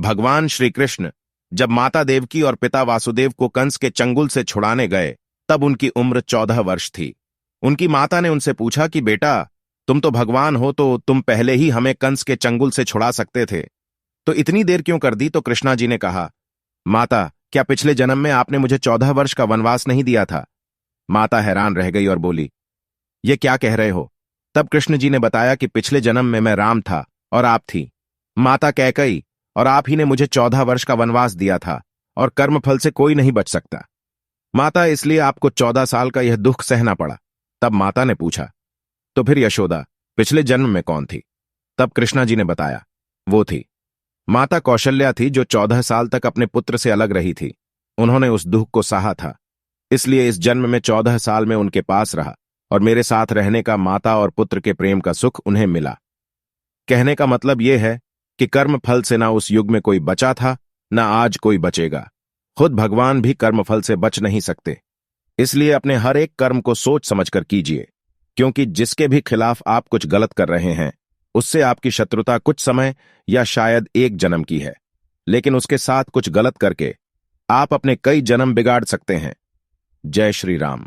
भगवान श्री कृष्ण जब माता देवकी और पिता वासुदेव को कंस के चंगुल से छुड़ाने गए तब उनकी उम्र 14 वर्ष थी। उनकी माता ने उनसे पूछा कि बेटा, तुम तो भगवान हो, तो तुम पहले ही हमें कंस के चंगुल से छुड़ा सकते थे, तो इतनी देर क्यों कर दी? तो कृष्णा जी ने कहा, माता, क्या पिछले जन्म में आपने मुझे 14 वर्ष का वनवास नहीं दिया था? माता हैरान रह गई और बोली, ये क्या कह रहे हो? तब कृष्ण जी ने बताया कि पिछले जन्म में मैं राम था और आप थी माता कैकई, और आप ही ने मुझे 14 वर्ष का वनवास दिया था, और कर्मफल से कोई नहीं बच सकता माता, इसलिए आपको 14 साल का यह दुख सहना पड़ा। तब माता ने पूछा, तो फिर यशोदा पिछले जन्म में कौन थी? तब कृष्णा जी ने बताया, वो थी माता कौशल्या थी, जो 14 साल तक अपने पुत्र से अलग रही थी। उन्होंने उस दुख को सहा था, इसलिए इस जन्म में 14 साल में उनके पास रहा, और मेरे साथ रहने का माता और पुत्र के प्रेम का सुख उन्हें मिला। कहने का मतलब यह है कि कर्म फल से ना उस युग में कोई बचा था, ना आज कोई बचेगा। खुद भगवान भी कर्मफल से बच नहीं सकते, इसलिए अपने हर एक कर्म को सोच समझकर कीजिए, क्योंकि जिसके भी खिलाफ आप कुछ गलत कर रहे हैं, उससे आपकी शत्रुता कुछ समय या शायद एक जन्म की है, लेकिन उसके साथ कुछ गलत करके आप अपने कई जन्म बिगाड़ सकते हैं। जय श्री राम।